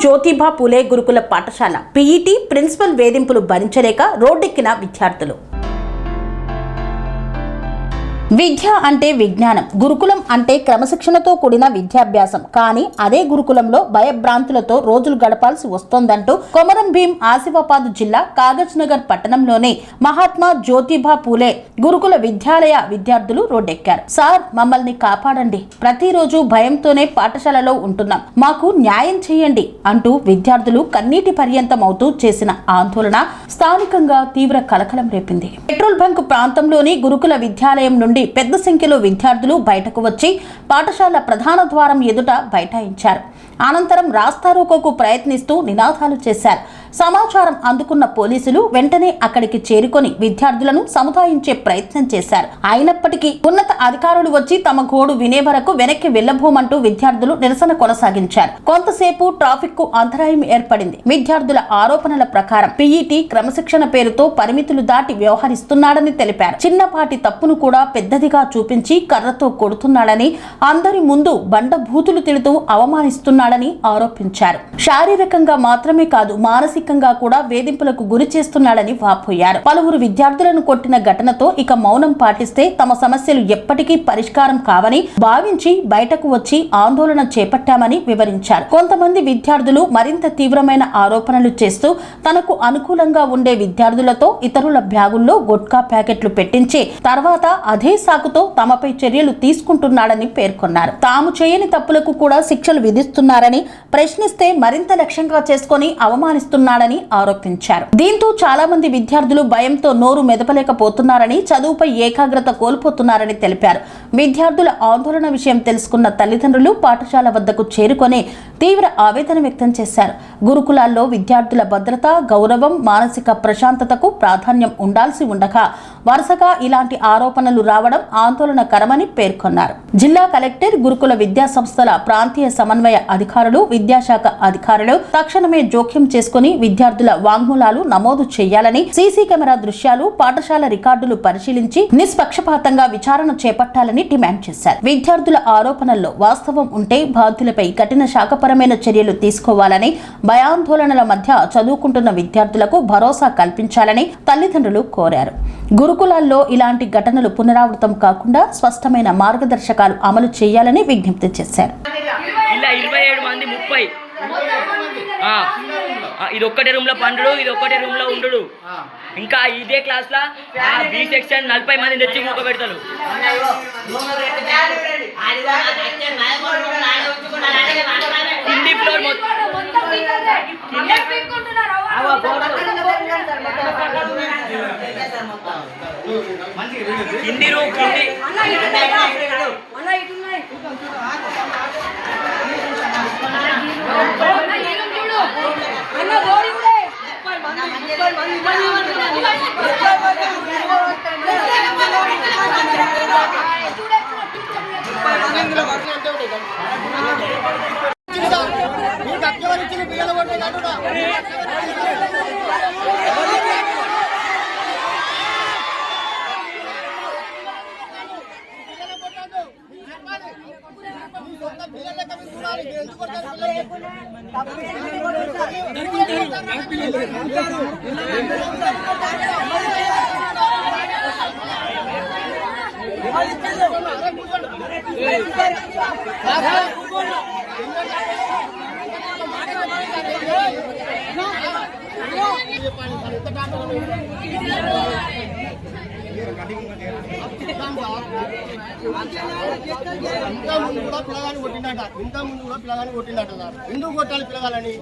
జ్యోతిబా పూలే గురుకుల పాఠశాల PET principal వేధింపులు భరించలేక రోడ్డెక్కిన విద్యార్థులు. విద్య అంటే విజ్ఞానం, గురుకులం అంటే క్రమశిక్షణతో కూడిన విద్యాభ్యాసం. కానీ అదే గురుకులంలో భయభ్రాంతులతో రోజులు గడపాల్సి వస్తోందంటూ కొమరం భీం ఆసిఫాబాద్ జిల్లా కాగజ్ నగర్ పట్టణంలోని మహాత్మా జ్యోతిబా పూలే గురుకుల విద్యాలయ విద్యార్థులు రోడ్డెక్కారు. సార్, మమ్మల్ని కాపాడండి, ప్రతిరోజు భయంతోనే పాఠశాలలో ఉంటున్నాం, మాకు న్యాయం చేయండి అంటూ విద్యార్థులు కన్నీటి పర్యంతం అవుతూ చేసిన ఆందోళన స్థానికంగా తీవ్ర కలకలం రేపింది. పెట్రోల్ బంక్ ప్రాంతంలోని గురుకుల విద్యాలయం నుండి పెద్ద సంఖ్యలో విద్యార్థులు బయటకు వచ్చి పాఠశాల ప్రధాన ద్వారం ఎదుట బైఠాయించారు. అనంతరం రాస్తారోకోకు ప్రయత్నిస్తూ నినాదాలు చేశారు. సమాచారం అందుకున్న పోలీసులు వెంటనే అక్కడికి చేరుకొని విద్యార్థులను సముదాయించే ప్రయత్నం చేశారు. అయినప్పటికీ ఉన్నత అధికారులు వచ్చి తమ గోడు వినే వరకు వెనక్కి వెళ్లబోమంటూ విద్యార్థులు నిరసన కొనసాగించారు. కొంతసేపు ట్రాఫిక్ కు అంతరాయం ఏర్పడింది. విద్యార్థుల ఆరోపణల ప్రకారం పీఈటీ క్రమశిక్షణ పేరుతో పరిమితులు దాటి వ్యవహరిస్తున్నాడని తెలిపారు. చిన్నపాటి తప్పును కూడా పెద్దదిగా చూపించి కర్రతో కొడుతున్నాడని, అందరి ముందు బండభూతులు తిడుతూ అవమానిస్తున్నాడని ఆరోపించారు. శారీరకంగా మాత్రమే కాదు, మానసికంగా కూడా వేధింపులకు గురి చేస్తున్నాడని వాపోయారు. పలువురు విద్యార్థులను కొట్టిన ఘటనతో ఇక మౌనం పాటిస్తే తమ సమస్యలు ఎప్పటికీ పరిష్కారం కావని భావించి బయటకు వచ్చి ఆందోళన చేపట్టామని వివరించారు. కొంతమంది విద్యార్థులు మరింత తీవ్రమైన ఆరోపణలు చేస్తూ తనకు అనుకూలంగా ఉండే విద్యార్థులతో ఇతరుల బ్యాగుల్లో గుట్కా ప్యాకెట్లు పెట్టించి తర్వాత అదే సాకుతో తమపై చర్యలు తీసుకుంటున్నాడని పేర్కొన్నారు. తాము చేయని తప్పులకు కూడా శిక్షలు విధిస్తున్నారని, ప్రశ్నిస్తే మరింత లక్ష్యంగా చేసుకుని అవమానిస్తున్నాడని ఆరోపించారు. దీంతో చాలా మంది విద్యార్థులు భయంతో నోరు మెదపలేకపోతున్నారని, చదువుపై ఏకాగ్రత కోల్పోతున్నారని తెలిపారు. విద్యార్థుల ఆందోళన విషయం తెలుసుకున్న తల్లిదండ్రులు పాఠశాల వద్దకు చేరుకొని తీవ్ర ఆవేదన వ్యక్తం చేశారు. గురుకులాల్లో విద్యార్థుల భద్రత, గౌరవం, మానసిక ప్రశాంతతకు ప్రాధాన్యం ఉండాల్సి ఉండగా వరుసగా ఇలాంటి ఆరోపణలు రావడం ఆందోళనకరమని పేర్కొన్నారు. జిల్లా కలెక్టర్, గురుకుల విద్యా సంస్థల ప్రాంతీయ సమన్వయ అధికారులు, విద్యాశాఖ అధికారులు తక్షణమే జోక్యం చేసుకుని విద్యార్థుల వాంగ్మూలాలు నమోదు చేయాలని, సీసీ కెమెరా దృశ్యాలు, పాఠశాల రికార్డులు పరిశీలించి నిష్పక్షపాతంగా విచారణ చేపట్టాలని డిమాండ్ చేశారు. విద్యార్థుల ఆరోపణల్లో వాస్తవం ఉంటే బాధ్యులపై కఠిన శాఖపరమైన చర్యలు తీసుకోవాలని, భయాందోళనల మధ్య చదువుకుంటున్న విద్యార్థులకు భరోసా కల్పించాలని తల్లిదండ్రులు కోరారు. గురుకులాల్లో ఇలాంటి ఘటనలు పునరావృతం కాకుండా స్పష్టమైన మార్గదర్శకాలు అమలు చేయాలని విజ్ఞప్తి చేశారు. ఇది ఒక్కటే రూమ్ లో పండుడు, ఇది ఒక్కటే రూమ్ లో ఉండు. ఇంకా ఇదే క్లాస్ లా బి సెక్షన్ 40 మంది తెచ్చి మూక పెడతారు. కింది ఫ్లోర్ కింది రూమ్ ఇంత ముందు కూడా పిల్లగాని కొట్టిందట సార్. ఎందుకు కొట్టాలి పిల్లగాలని?